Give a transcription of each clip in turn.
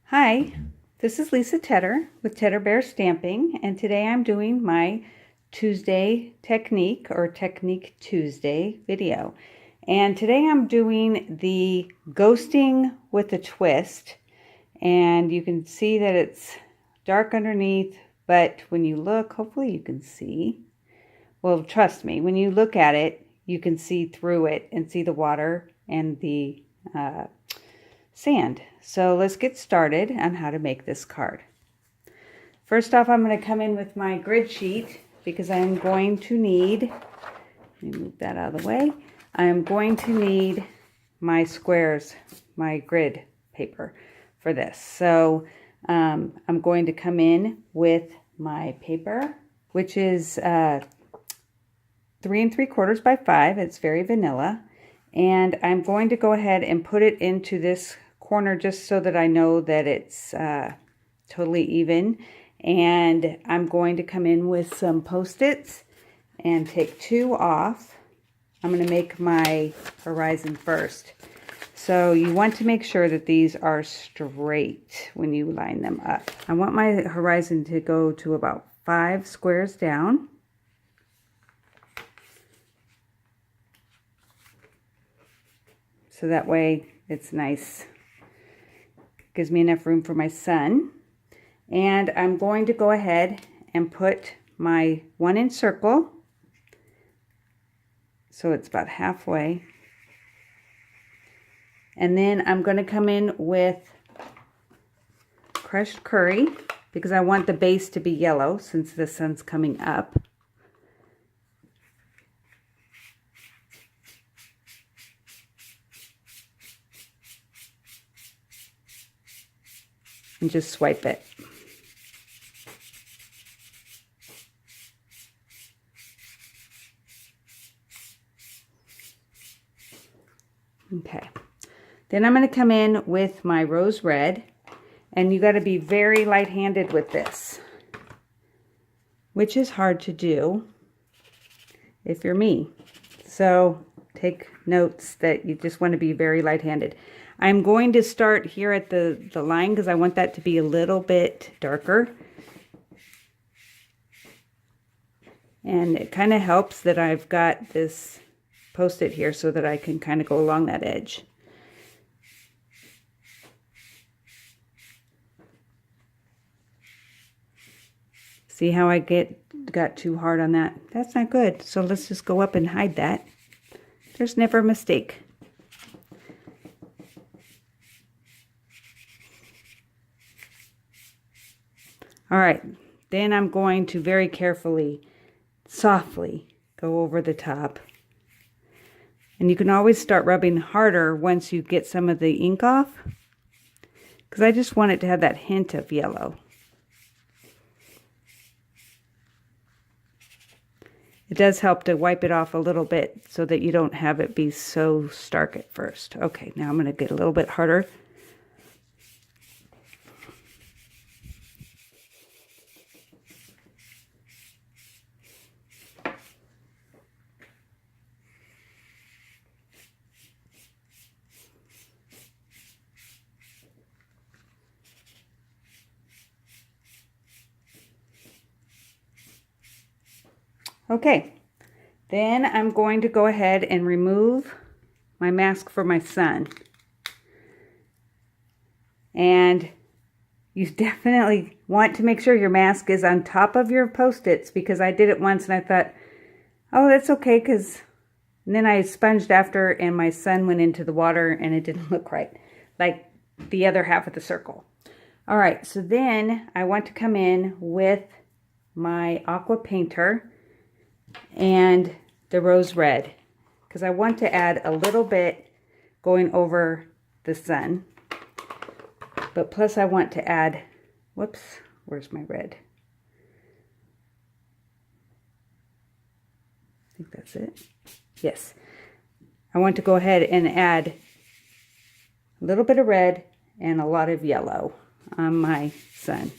Hi, this is Lisa Tedder with Tedder Bear Stamping, and today I'm doing my Tuesday technique or Technique Tuesday video. And today I'm doing the ghosting with a twist, and you can see that it's dark underneath, but when you look, hopefully you can see. Well, trust me, when you look at it, you can see through it and see the water and the sand. So let's get started on how to make this card. First off, I'm going to come in with my grid sheet because I'm going to need, let me move that out of the way, I'm going to need my squares, my grid paper for this. So I'm going to come in with my paper, which is 3 3/4 by 5. It's very vanilla. And I'm going to go ahead and put it into this corner just so that I know that it's totally even. And I'm going to come in with some Post-its and take 2 off. I'm going to make my horizon first. So you want to make sure that these are straight when you line them up. I want my horizon to go to about 5 squares down. So that way it's nice. Gives me enough room for my sun. And I'm going to go ahead and put my 1-inch circle. So it's about halfway. And then I'm going to come in with crushed curry because I want the base to be yellow since the sun's coming up. And just swipe it. Okay. Then I'm going to come in with my rose red, and you got to be very light-handed with this, which is hard to do if you're me. So take notes that you just want to be very light-handed. I'm going to start here at the line because I want that to be a little bit darker. And it kind of helps that I've got this Post-it here so that I can kind of go along that edge. See how I got too hard on that? That's not good. So let's just go up and hide that. There's never a mistake. All right, then I'm going to very carefully, softly go over the top. And you can always start rubbing harder once you get some of the ink off, because I just want it to have that hint of yellow. It does help to wipe it off a little bit so that you don't have it be so stark at first. Okay, now I'm going to get a little bit harder. Okay, then I'm going to go ahead and remove my mask for my sun. And you definitely want to make sure your mask is on top of your Post-its, because I did it once and I thought, oh, that's okay, because then I sponged after and my sun went into the water and it didn't look right, like the other half of the circle. All right, so then I want to come in with my aqua painter and the rose red, because I want to add a little bit going over the sun, but plus I want to add, whoops, where's my red? I think that's it. Yes, I want to go ahead and add a little bit of red and a lot of yellow on my sun.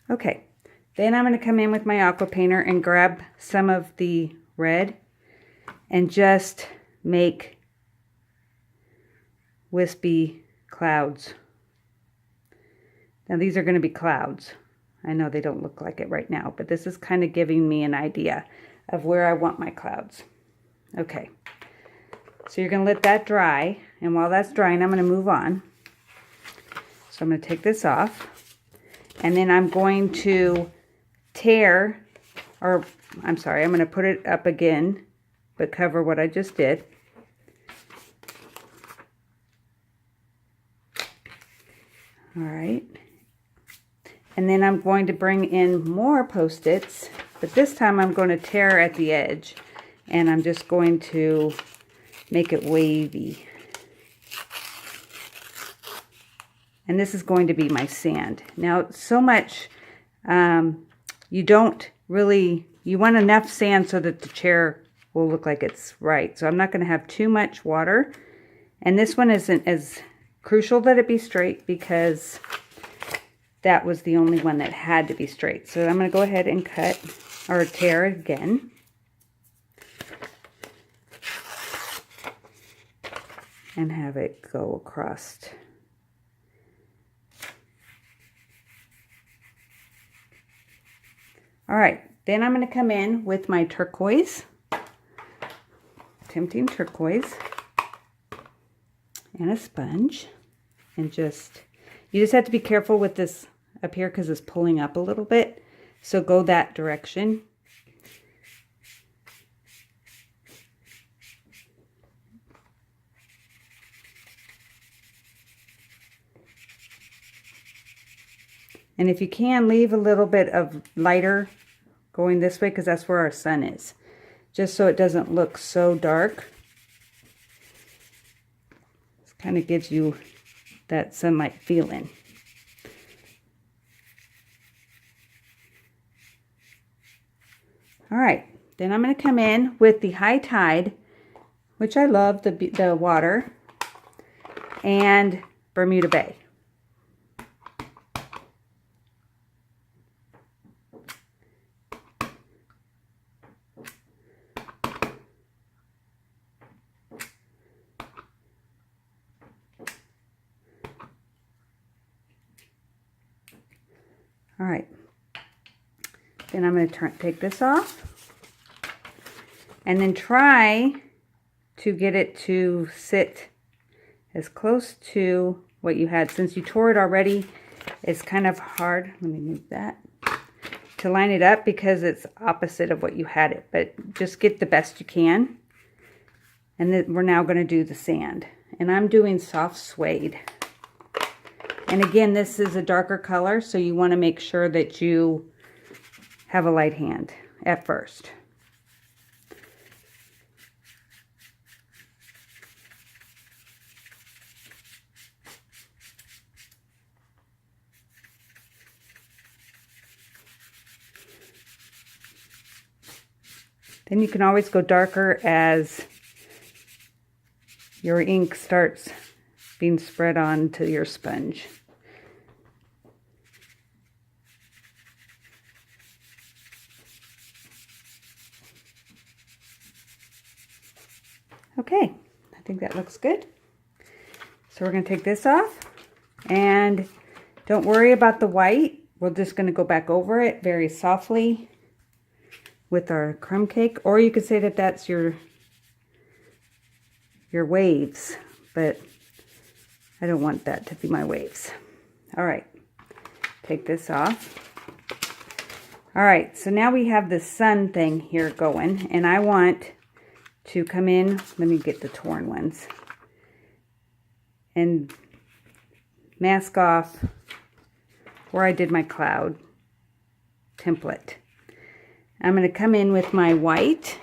Okay, then I'm going to come in with my aqua painter and grab some of the red and just make wispy clouds. Now these are going to be clouds. I know they don't look like it right now, but this is kind of giving me an idea of where I want my clouds. Okay, so you're going to let that dry, and while that's drying, I'm going to move on. So I'm going to take this off, and then I'm going to tear, or I'm sorry, I'm going to put it up again, but cover what I just did. All right. And then I'm going to bring in more Post-its, but this time I'm going to tear at the edge, and I'm just going to make it wavy. And this is going to be my sand. Now, so much, you don't really, you want enough sand so that the chair will look like it's right. So I'm not going to have too much water. And this one isn't as crucial that it be straight because that was the only one that had to be straight. So I'm going to go ahead and cut or tear again. And have it go across. All right, then I'm going to come in with my turquoise, tempting turquoise, and a sponge, and you just have to be careful with this up here because it's pulling up a little bit, so go that direction. And if you can, leave a little bit of lighter going this way because that's where our sun is, just so it doesn't look so dark. It kind of gives you that sunlight feeling. All right, then I'm going to come in with the High Tide, which I love, the water, and Bermuda Bay. All right, then I'm going to take this off and then try to get it to sit as close to what you had. Since you tore it already, it's kind of hard, let me move that, to line it up because it's opposite of what you had it, but just get the best you can. And then we're now going to do the sand, and I'm doing soft suede. And again, this is a darker color, so you want to make sure that you have a light hand at first. Then you can always go darker as your ink starts being spread onto your sponge. Okay, I think that looks good. So we're going to take this off, and don't worry about the white. We're just going to go back over it very softly with our crumb cake, or you could say that that's your waves, but I don't want that to be my waves. All right, take this off. All right, so now we have the sun thing here going, and I want to come in, let me get the torn ones, and mask off where I did my cloud template. I'm going to come in with my white.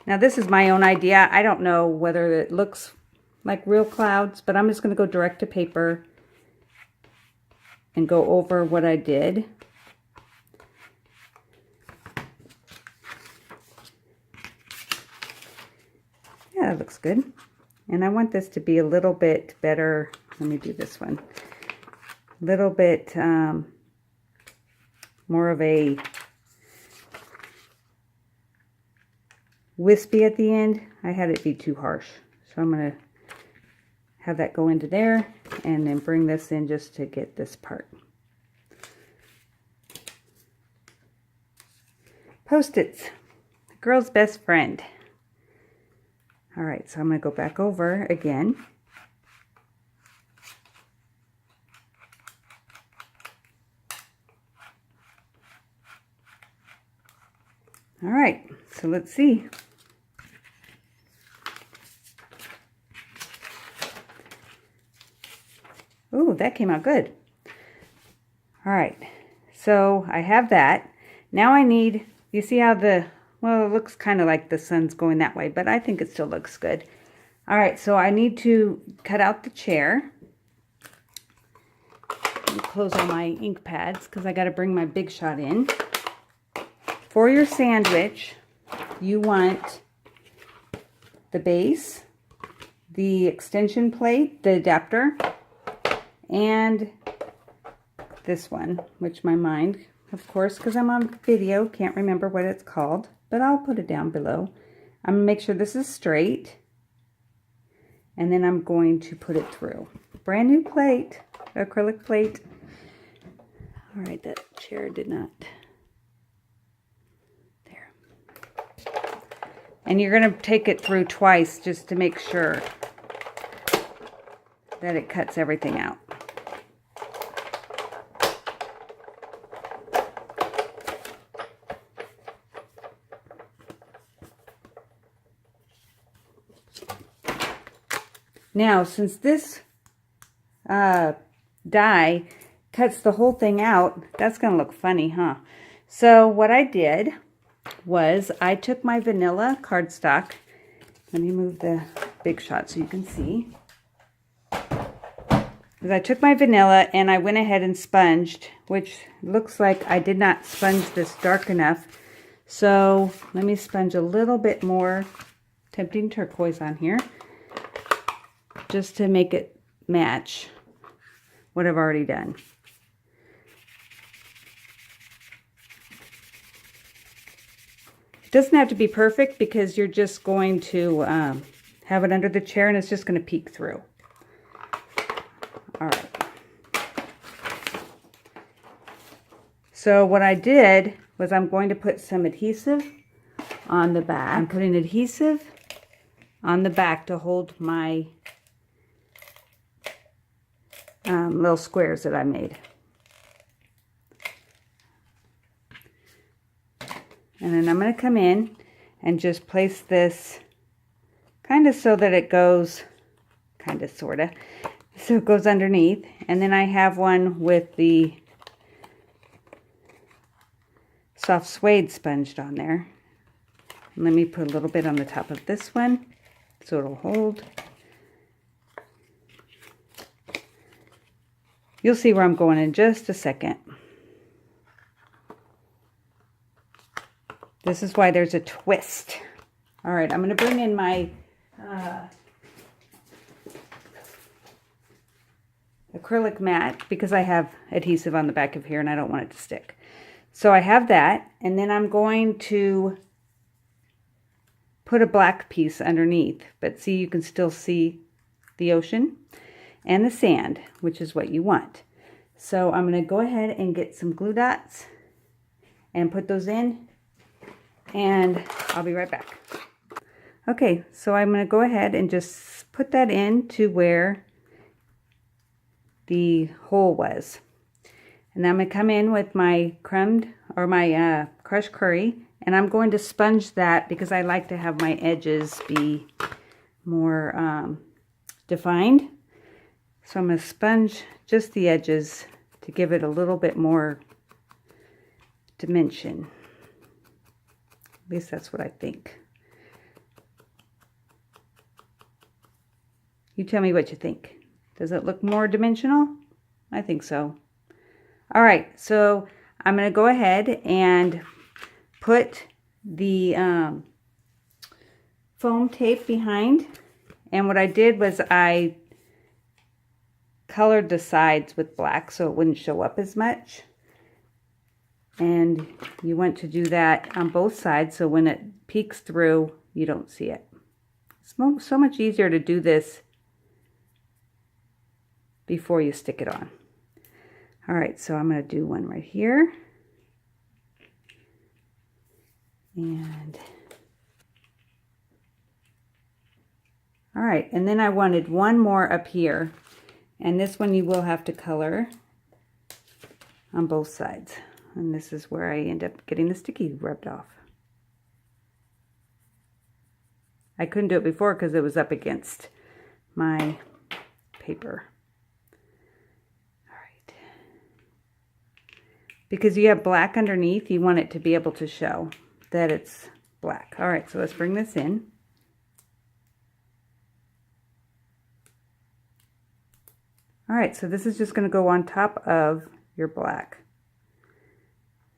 Now this is my own idea. I don't know whether it looks like real clouds, but I'm just going to go direct to paper and go over what I did. Yeah, that looks good. And I want this to be a little bit better. Let me do this one. A little bit more of a wispy at the end. I had it be too harsh. So I'm going to have that go into there and then bring this in just to get this part. Post-its, the girl's best friend. All right, so I'm going to go back over again. All right, so let's see. Ooh, that came out good. All right, so I have that. Now I need, you see how well, it looks kind of like the sun's going that way, but I think it still looks good. All right, so I need to cut out the chair. Let me close all my ink pads because I got to bring my Big Shot in. For your sandwich, you want the base, the extension plate, the adapter, and this one, which my mind, of course, because I'm on video, can't remember what it's called, but I'll put it down below. I'm going to make sure this is straight, and then I'm going to put it through. Brand new plate, acrylic plate. All right, that chair did not. And you're going to take it through twice just to make sure that it cuts everything out. Now, since this die cuts the whole thing out, that's going to look funny, huh? So what I did was I took my vanilla cardstock. Let me move the Big Shot so you can see. I took my vanilla and I went ahead and sponged, which looks like I did not sponge this dark enough. So let me sponge a little bit more Tempting Turquoise on here, just to make it match what I've already done. Doesn't have to be perfect because you're just going to have it under the chair and it's just going to peek through. All right. So what I did was I'm going to put some adhesive on the back. I'm putting adhesive on the back to hold my little squares that I made. And then I'm going to come in and just place this kind of so that it goes, kind of, sort of, so it goes underneath. And then I have one with the soft suede sponged on there. And let me put a little bit on the top of this one so it'll hold. You'll see where I'm going in just a second. This is why there's a twist. All right, I'm going to bring in my acrylic mat because I have adhesive on the back of here and I don't want it to stick. So I have that, and then I'm going to put a black piece underneath. But see, you can still see the ocean and the sand, which is what you want. So I'm going to go ahead and get some glue dots and put those in. And I'll be right back. Okay, so I'm going to go ahead and just put that in to where the hole was. And I'm going to come in with my crushed curry, and I'm going to sponge that because I like to have my edges be more defined. So I'm going to sponge just the edges to give it a little bit more dimension. At least that's what I think. You tell me what you think. Does it look more dimensional? I think so. All right, so I'm going to go ahead and put the foam tape behind. And what I did was I colored the sides with black so it wouldn't show up as much. And you want to do that on both sides so when it peeks through, you don't see it. It's so much easier to do this before you stick it on. All right, so I'm going to do one right here. And all right, and then I wanted one more up here. And this one you will have to color on both sides. And this is where I end up getting the sticky rubbed off. I couldn't do it before because it was up against my paper. All right. Because you have black underneath, you want it to be able to show that it's black. All right, so let's bring this in. All right, so this is just going to go on top of your black.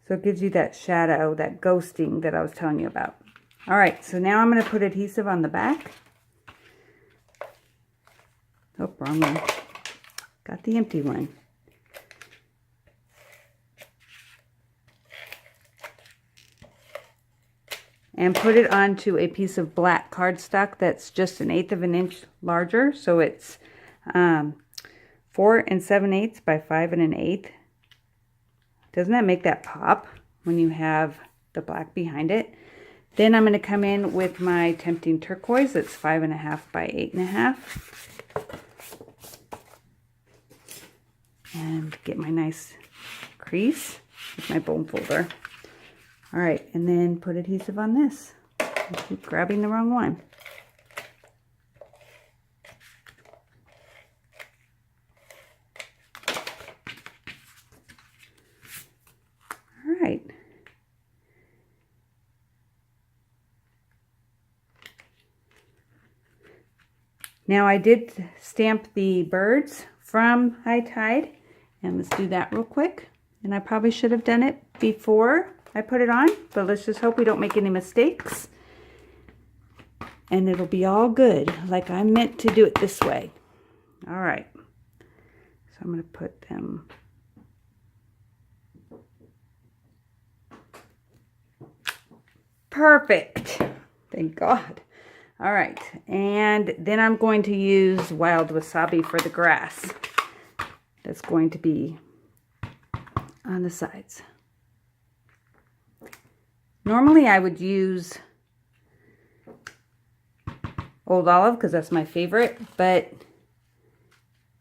So it gives you that shadow, that ghosting that I was telling you about. All right, so now I'm going to put adhesive on the back. Oh, wrong one. Got the empty one. And put it onto a piece of black cardstock that's just 1/8 of an inch larger. So it's 4 7/8 by 5 1/8. Doesn't that make that pop when you have the black behind it? Then I'm going to come in with my Tempting Turquoise. That's 5 1/2 by 8 1/2. And get my nice crease with my bone folder. All right, and then put adhesive on this. I keep grabbing the wrong one. All right. Now I did stamp the birds from High Tide, and let's do that real quick. And I probably should have done it before I put it on, but let's just hope we don't make any mistakes. And it'll be all good, like I meant to do it this way. All right, so I'm going to put them. Perfect, thank God. All right, and then I'm going to use wild wasabi for the grass. That's going to be on the sides. Normally I would use Old Olive because that's my favorite, but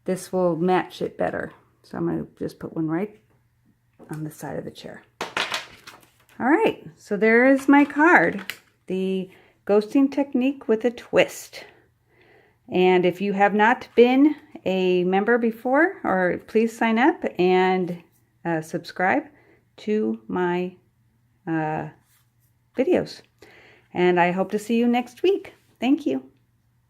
this will match it better. So I'm going to just put one right on the side of the chair. All right, so there is my card, the Ghosting Technique with a Twist. And if you have not been a member before, or please sign up and subscribe to my videos. And I hope to see you next week. Thank you.